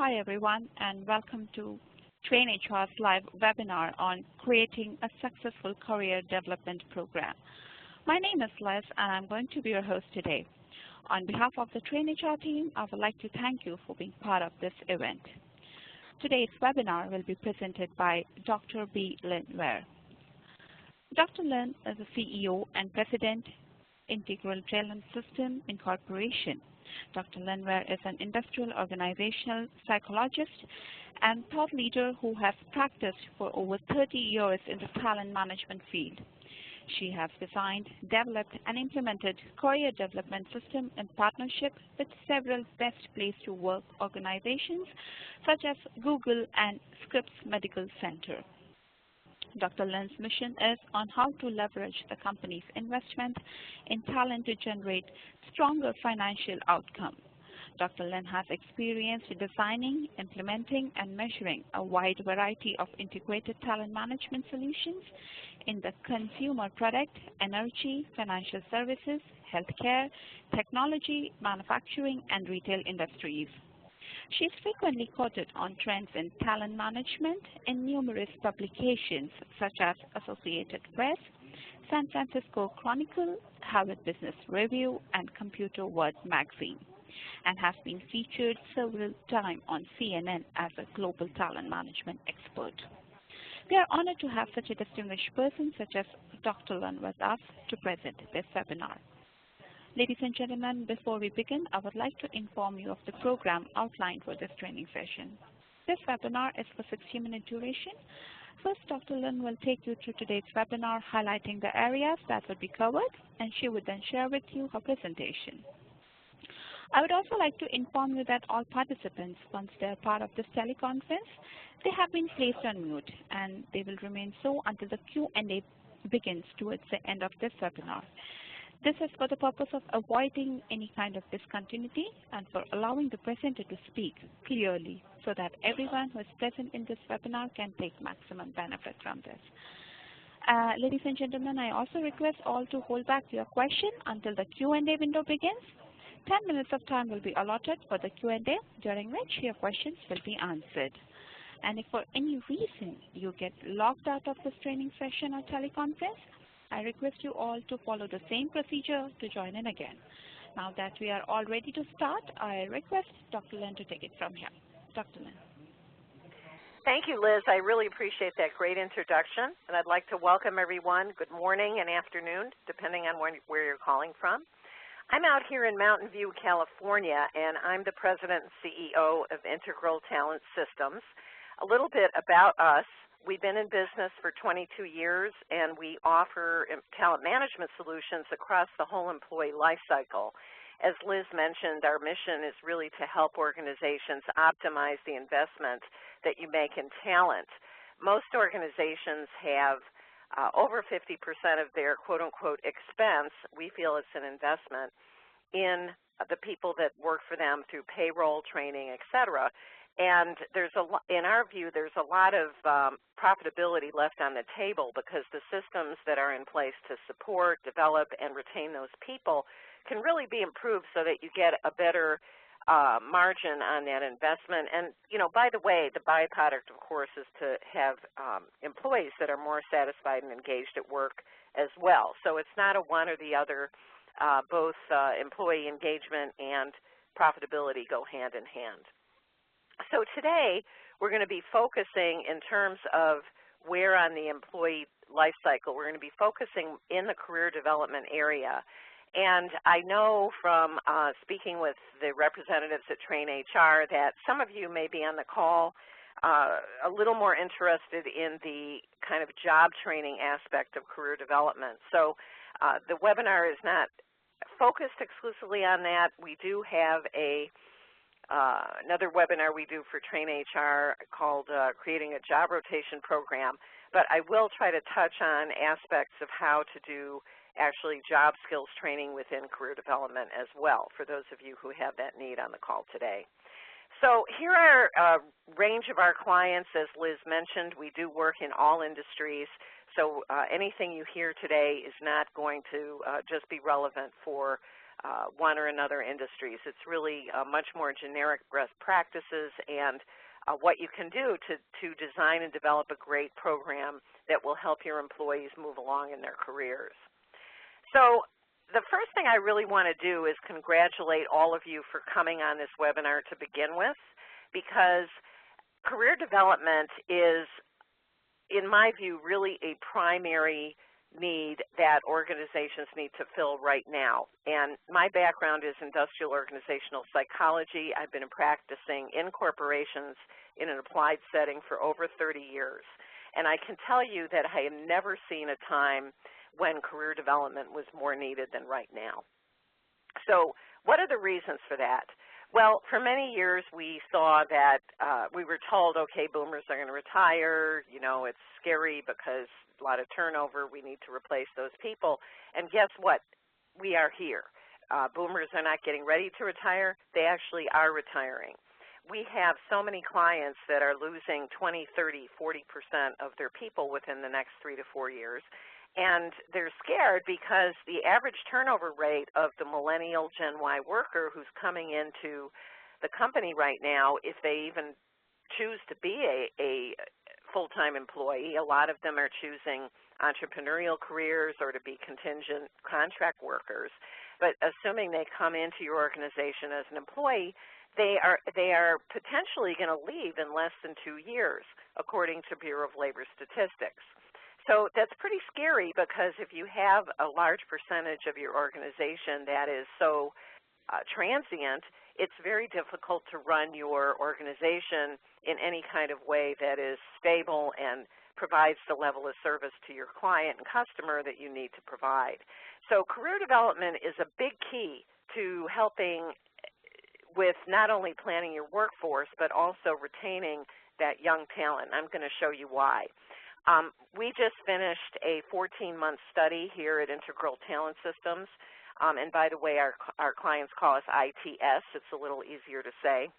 Hi everyone, and welcome to TrainHR's live webinar on creating a successful career development program. My name is Liz and I'm going to be your host today. On behalf of the TrainHR team, I would like to thank you for being part of this event. Today's webinar will be presented by Dr. B. Lynn Ware. Dr. Lynn is the CEO and President, Integral Talent System Incorporation. Dr. Lynn Ware is an industrial organizational psychologist and thought leader who has practiced for over 30 years in the talent management field. She has designed, developed, and implemented career development system in partnership with several best place to work organizations such as Google and Scripps Medical Center. Dr. Lynn's mission is on how to leverage the company's investment in talent to generate stronger financial outcomes. Dr. Lynn has experience in designing, implementing, and measuring a wide variety of integrated talent management solutions in the consumer product, energy, financial services, healthcare, technology, manufacturing, and retail industries. She is frequently quoted on trends in talent management in numerous publications such as Associated Press, San Francisco Chronicle, Harvard Business Review, and Computer World magazine, and has been featured several times on CNN as a global talent management expert. We are honored to have such a distinguished person such as Dr. Lynn with us to present this webinar. Ladies and gentlemen, before we begin, I would like to inform you of the program outlined for this training session. This webinar is for 60-minute duration. First, Dr. Lynn will take you through today's webinar, highlighting the areas that will be covered, and she would then share with you her presentation. I would also like to inform you that all participants, once they are part of this teleconference, they have been placed on mute, and they will remain so until the Q&A begins towards the end of this webinar. This is for the purpose of avoiding any kind of discontinuity and for allowing the presenter to speak clearly so that everyone who is present in this webinar can take maximum benefit from this. Ladies and gentlemen, I also request all to hold back your question until the Q&A window begins. 10 minutes of time will be allotted for the Q&A, during which your questions will be answered. And if for any reason you get logged out of this training session or teleconference, I request you all to follow the same procedure to join in again. Now that we are all ready to start, I request Dr. Lynn to take it from here. Dr. Lynn. Thank you, Liz. I really appreciate that great introduction. And I'd like to welcome everyone. Good morning and afternoon, depending on where you're calling from. I'm out here in Mountain View, California, and I'm the President and CEO of Integral Talent Systems. A little bit about us. We've been in business for 22 years, and we offer talent management solutions across the whole employee life cycle. As Liz mentioned, our mission is really to help organizations optimize the investment that you make in talent. Most organizations have over 50% of their quote-unquote expense, we feel it's an investment, in the people that work for them through payroll, training, et cetera. And in our view, there's a lot of profitability left on the table because the systems that are in place to support, develop, and retain those people can really be improved so that you get a better margin on that investment. And, you know, by the way, the byproduct, of course, is to have employees that are more satisfied and engaged at work as well. So it's not a one or the other. Both employee engagement and profitability go hand in hand. So today, we're going to be focusing in terms of where on the employee life cycle. We're going to be focusing in the career development area. And I know from speaking with the representatives at TrainHR that some of you may be on the call a little more interested in the kind of job training aspect of career development. So the webinar is not focused exclusively on that. We do have another webinar we do for TrainHR called Creating a Job Rotation Program, but I will try to touch on aspects of how to do actually job skills training within career development as well for those of you who have that need on the call today. So here are a range of our clients. As Liz mentioned, we do work in all industries, so anything you hear today is not going to just be relevant for one or another industries. It's really much more generic best practices and what you can do to design and develop a great program that will help your employees move along in their careers. So the first thing I really want to do is congratulate all of you for coming on this webinar to begin with, because career development is, in my view, really a primary need that organizations need to fill right now. And my background is industrial organizational psychology. I've been practicing in corporations in an applied setting for over 30 years. And I can tell you that I have never seen a time when career development was more needed than right now. So what are the reasons for that? Well, for many years we saw that we were told, okay, boomers are going to retire, you know, it's scary because a lot of turnover, we need to replace those people. And guess what? We are here. Boomers are not getting ready to retire. They actually are retiring. We have so many clients that are losing 20, 30, 40% of their people within the next 3 to 4 years. And they're scared because the average turnover rate of the millennial Gen Y worker who's coming into the company right now, if they even choose to be a full-time employee, a lot of them are choosing entrepreneurial careers or to be contingent contract workers. But assuming they come into your organization as an employee, they are potentially going to leave in less than 2 years, according to Bureau of Labor Statistics. So that's pretty scary, because if you have a large percentage of your organization that is so transient, it's very difficult to run your organization in any kind of way that is stable and provides the level of service to your client and customer that you need to provide. So career development is a big key to helping with not only planning your workforce, but also retaining that young talent. I'm going to show you why. We just finished a 14-month study here at Integral Talent Systems, and by the way, our clients call us ITS. It's a little easier to say.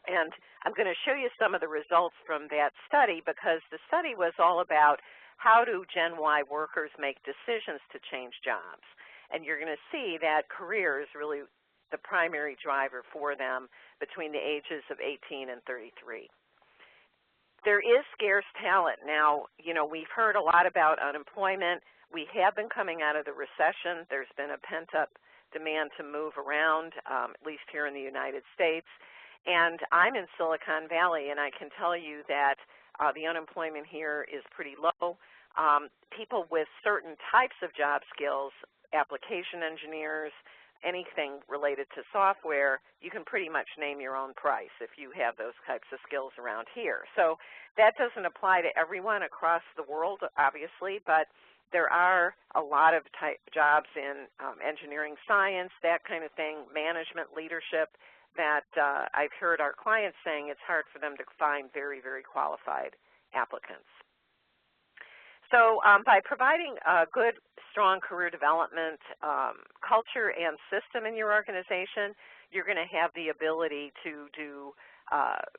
And I'm going to show you some of the results from that study, because the study was all about how do Gen Y workers make decisions to change jobs. And you're going to see that career is really the primary driver for them between the ages of 18 and 33. There is scarce talent. Now, you know, we've heard a lot about unemployment. We have been coming out of the recession. There's been a pent-up demand to move around, at least here in the United States. And I'm in Silicon Valley, and I can tell you that the unemployment here is pretty low. People with certain types of job skills, application engineers, anything related to software, you can pretty much name your own price if you have those types of skills around here. So that doesn't apply to everyone across the world, obviously, but there are a lot of jobs in engineering science, that kind of thing, management, leadership, that I've heard our clients saying it's hard for them to find very, very qualified applicants. So by providing a good, strong career development culture and system in your organization, you're going to have the ability to do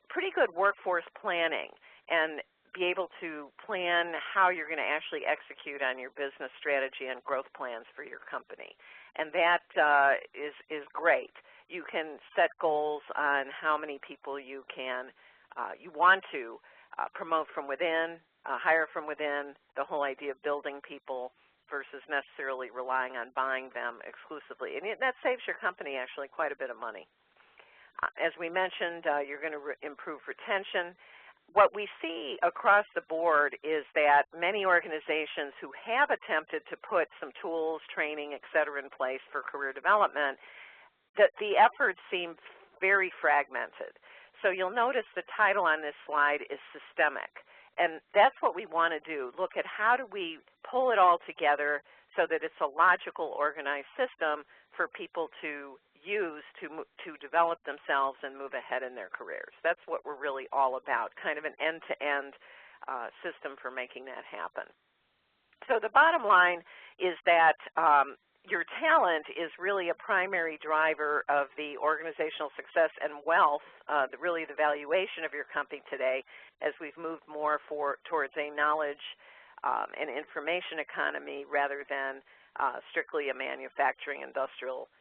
pretty good workforce planning and be able to plan how you're going to actually execute on your business strategy and growth plans for your company. And that is great. You can set goals on how many people you want to promote from within, hire from within, the whole idea of building people versus necessarily relying on buying them exclusively. And that saves your company actually quite a bit of money. As we mentioned, you're going to improve retention. What we see across the board is that many organizations who have attempted to put some tools, training, et cetera, in place for career development, that the efforts seem very fragmented. So you'll notice the title on this slide is systemic. And that's what we want to do, look at how do we pull it all together so that it's a logical, organized system for people to use to develop themselves and move ahead in their careers. That's what we're really all about, kind of an end-to-end system for making that happen. So the bottom line is that your talent is really a primary driver of the organizational success and wealth, really the valuation of your company today, as we've moved more towards a knowledge and information economy rather than strictly a manufacturing industrial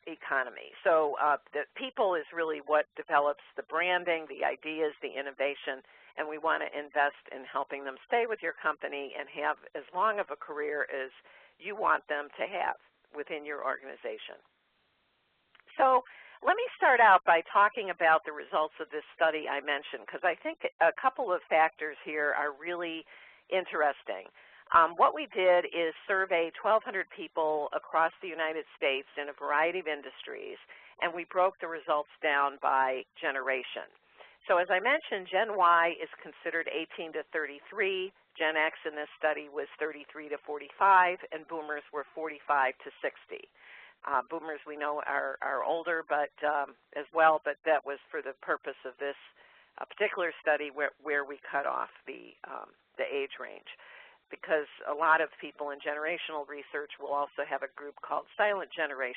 economy. So the people is really what develops the branding, the ideas, the innovation, and we want to invest in helping them stay with your company and have as long of a career as you want them to have within your organization. So let me start out by talking about the results of this study I mentioned, because I think a couple of factors here are really interesting. What we did is survey 1,200 people across the United States in a variety of industries, and we broke the results down by generation. So as I mentioned, Gen Y is considered 18 to 33. Gen X in this study was 33 to 45, and Boomers were 45 to 60. Boomers we know are older, but as well, but that was for the purpose of this particular study where we cut off the age range, because a lot of people in generational research will also have a group called silent generation.